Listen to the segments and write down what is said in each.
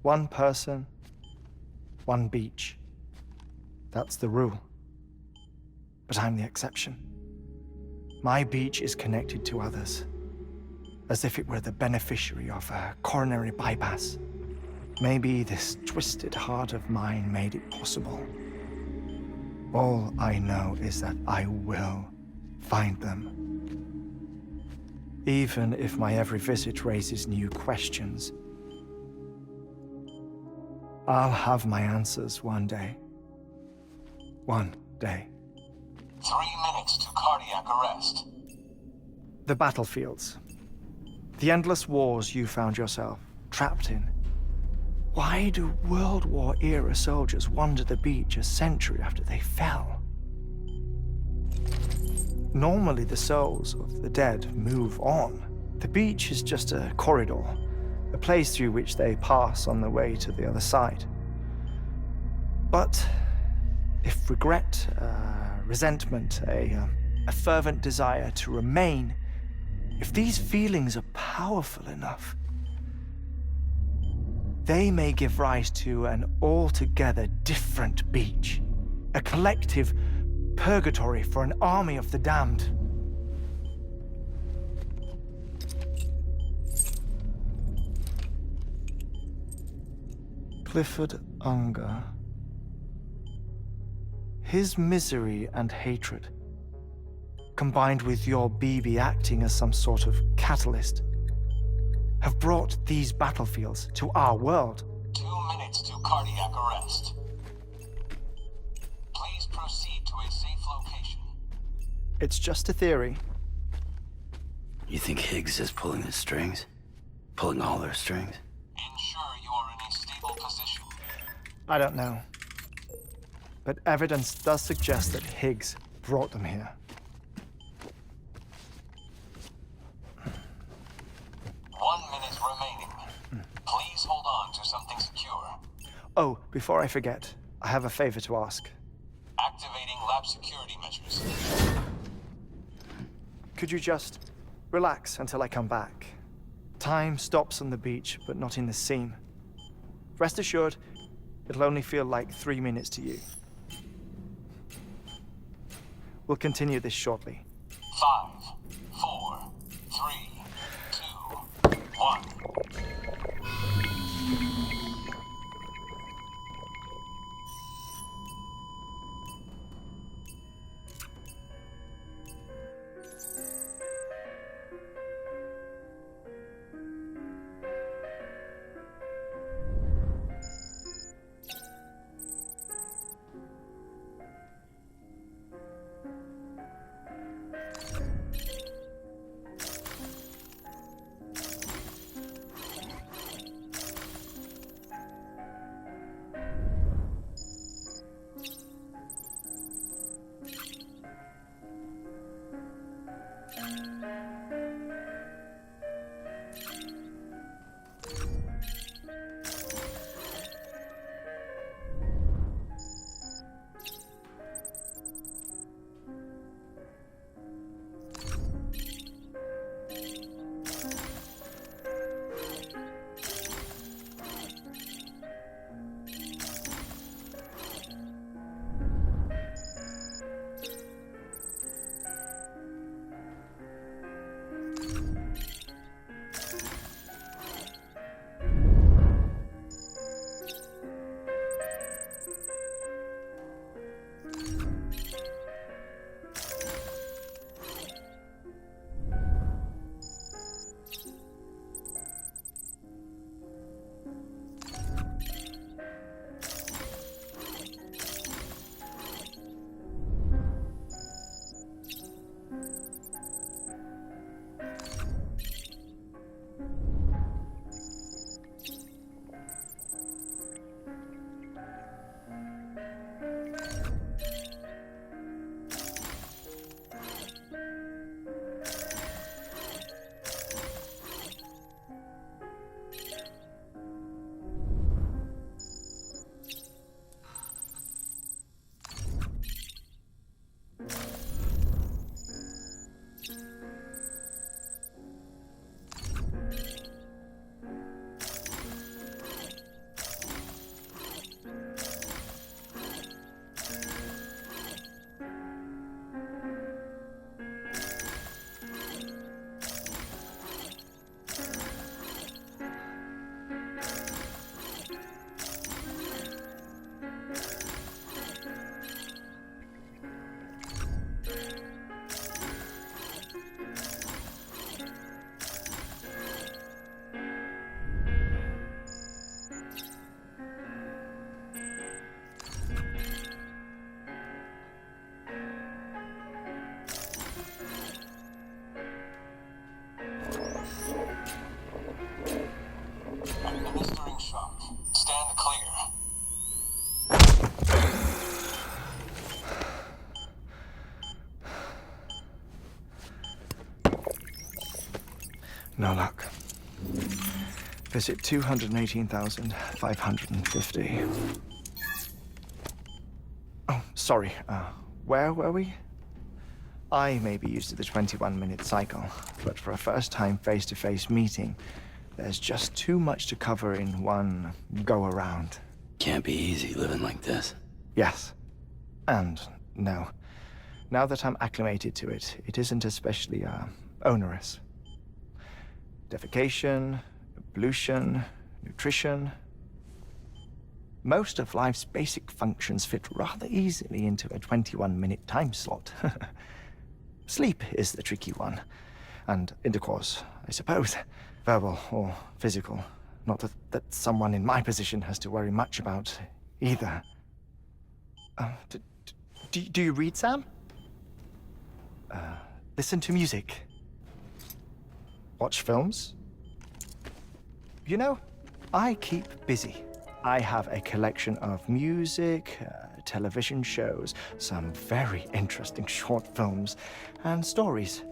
One person, one beach. That's the rule. But I'm the exception. My beach is connected to others, as if it were the beneficiary of a coronary bypass. Maybe this twisted heart of mine made it possible. All I know is that I will find them. Even if my every visit raises new questions, I'll have my answers one day. One day. 3 minutes to cardiac arrest. The battlefields. The endless wars you found yourself trapped in. Why do World War-era soldiers wander the beach a century after they fell? Normally, the souls of the dead move on. The beach is just a corridor, a place through which they pass on the way to the other side. But if regret, resentment, a fervent desire to remain, if these feelings are powerful enough, they may give rise to an altogether different beach, a collective purgatory for an army of the damned. Clifford Unger. His misery and hatred, combined with your BB acting as some sort of catalyst, have brought these battlefields to our world. 2 minutes to cardiac arrest. Please proceed to a safe location. It's just a theory. You think Higgs is pulling the strings? Pulling all their strings? Ensure you are in a stable position. I don't know. But evidence does suggest that Higgs brought them here. 1 minute remaining. Please hold on to something secure. Oh, before I forget, I have a favor to ask. Activating lab security measures. Could you just relax until I come back? Time stops on the beach, but not in the scene. Rest assured, it'll only feel like 3 minutes to you. We'll continue this shortly. 5, 4, 3, 2, 1. No luck. Visit 218,550. Oh, sorry. Where were we? I may be used to the 21-minute cycle, but for a first-time face-to-face meeting, there's just too much to cover in one go-around. Can't be easy living like this. Yes. And no. Now that I'm acclimated to it, it isn't especially, onerous. Defecation, pollution, nutrition. Most of life's basic functions fit rather easily into a 21-minute time slot. Sleep is the tricky one. And intercourse, I suppose. Verbal or physical. Not that someone in my position has to worry much about either. Do you read, Sam? Listen to music. Watch films? You know, I keep busy. I have a collection of music, television shows, some very interesting short films, and stories.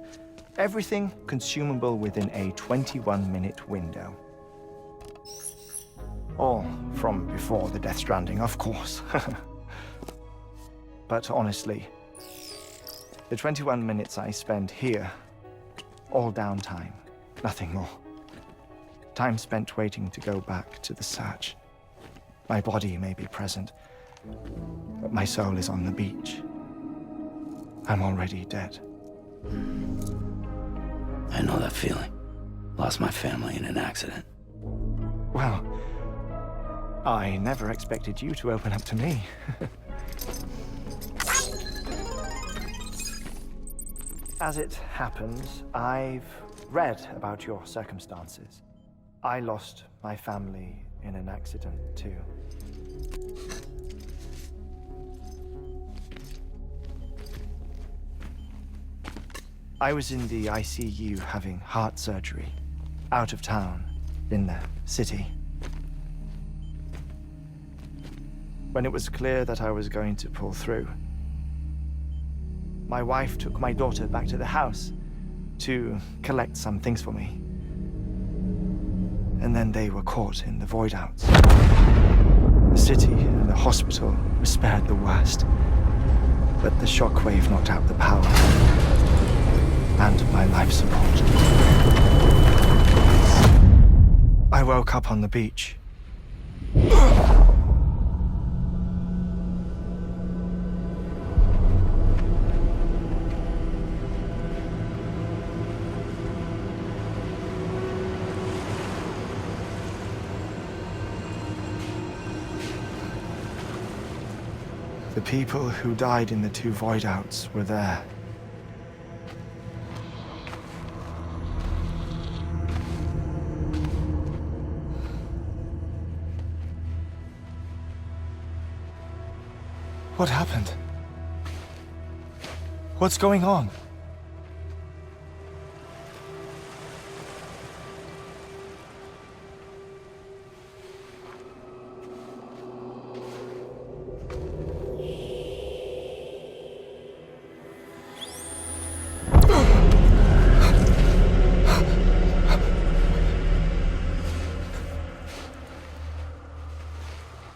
Everything consumable within a 21-minute window. All from before the Death Stranding, of course. But honestly, the 21 minutes I spend here, all downtime, nothing more. Time spent waiting to go back to the search. My body may be present, but my soul is on the beach. I'm already dead. I know that feeling. Lost my family in an accident. Well, I never expected you to open up to me. As it happens, I've read about your circumstances. I lost my family in an accident, too. I was in the ICU having heart surgery, out of town, in the city. When it was clear that I was going to pull through, my wife took my daughter back to the house to collect some things for me. And then they were caught in the void-outs. The city and the hospital were spared the worst, but the shockwave knocked out the power and my life support. I woke up on the beach. The people who died in the two void-outs were there. What happened? What's going on?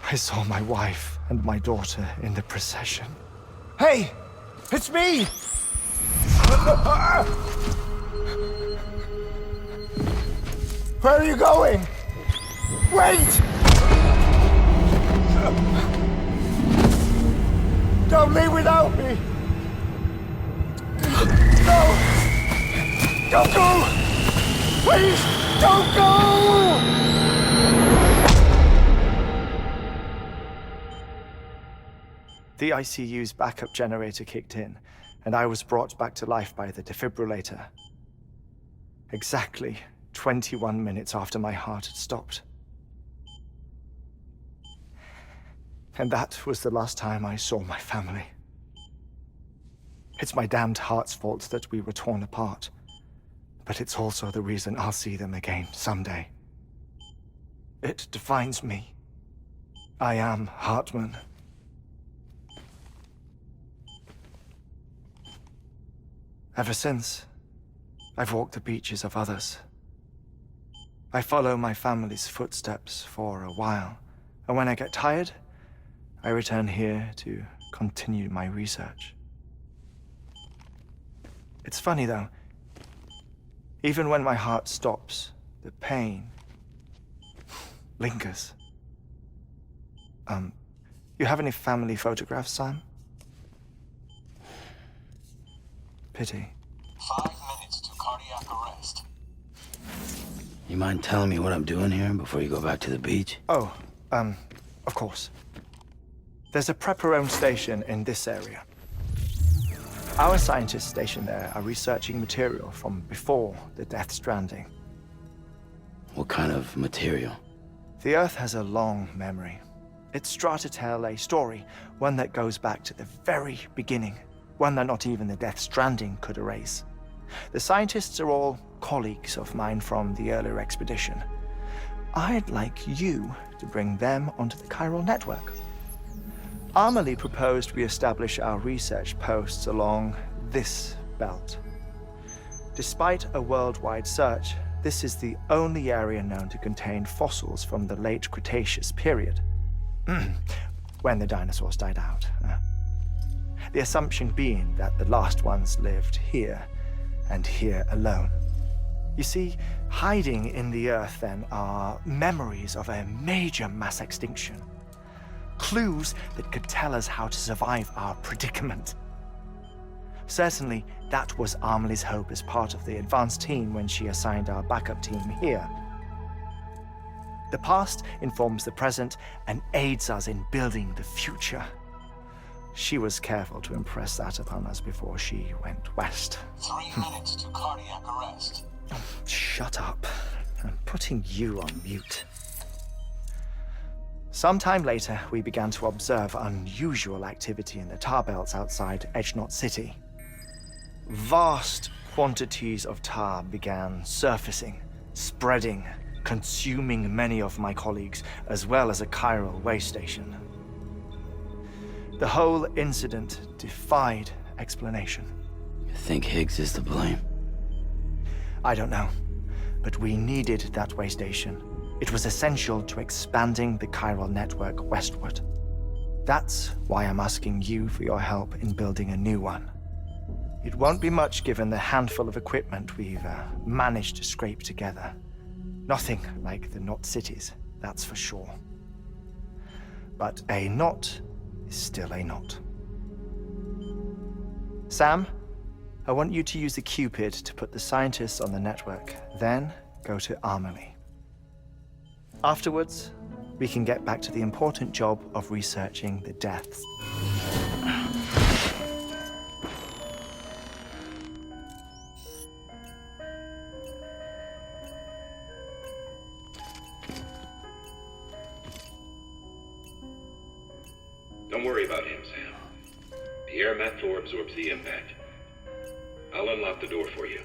I saw my wife and my daughter in the procession. Hey! It's me! Where are you going? Wait! Don't leave without me! No! Don't go! Please, don't go! The ICU's backup generator kicked in, and I was brought back to life by the defibrillator. Exactly 21 minutes after my heart had stopped. And that was the last time I saw my family. It's my damned heart's fault that we were torn apart, but it's also the reason I'll see them again someday. It defines me. I am Heartman. Ever since, I've walked the beaches of others, I follow my family's footsteps for a while, and when I get tired, I return here to continue my research. It's funny though, even when my heart stops, the pain lingers. You have any family photographs, Sam? Pity. 5 minutes to cardiac arrest. You mind telling me what I'm doing here before you go back to the beach? Oh, of course. There's a prep-your-own station in this area. Our scientists stationed there are researching material from before the Death Stranding. What kind of material? The Earth has a long memory. It's trying to tell a story, one that goes back to the very beginning, one that not even the Death Stranding could erase. The scientists are all colleagues of mine from the earlier expedition. I'd like you to bring them onto the chiral network. Amelie proposed we establish our research posts along this belt. Despite a worldwide search, this is the only area known to contain fossils from the late Cretaceous period, when the dinosaurs died out. The assumption being that the last ones lived here, and here alone. You see, hiding in the Earth then are memories of a major mass extinction. Clues that could tell us how to survive our predicament. Certainly, that was Amelie's hope as part of the advanced team when she assigned our backup team here. The past informs the present and aids us in building the future. She was careful to impress that upon us before she went west. 3 minutes to cardiac arrest. Shut up. I'm putting you on mute. Sometime later, we began to observe unusual activity in the tar belts outside Edgenot City. Vast quantities of tar began surfacing, spreading, consuming many of my colleagues, as well as a chiral way station. The whole incident defied explanation. You think Higgs is to blame? I don't know, but we needed that way station. It was essential to expanding the chiral network westward. That's why I'm asking you for your help in building a new one. It won't be much given the handful of equipment we've managed to scrape together. Nothing like the knot cities, that's for sure. But a knot is still a knot. Sam, I want you to use the Cupid to put the scientists on the network, then go to Amelie. Afterwards, we can get back to the important job of researching the deaths. Don't worry about him, Sam. The air mat floor absorbs the impact. I'll unlock the door for you.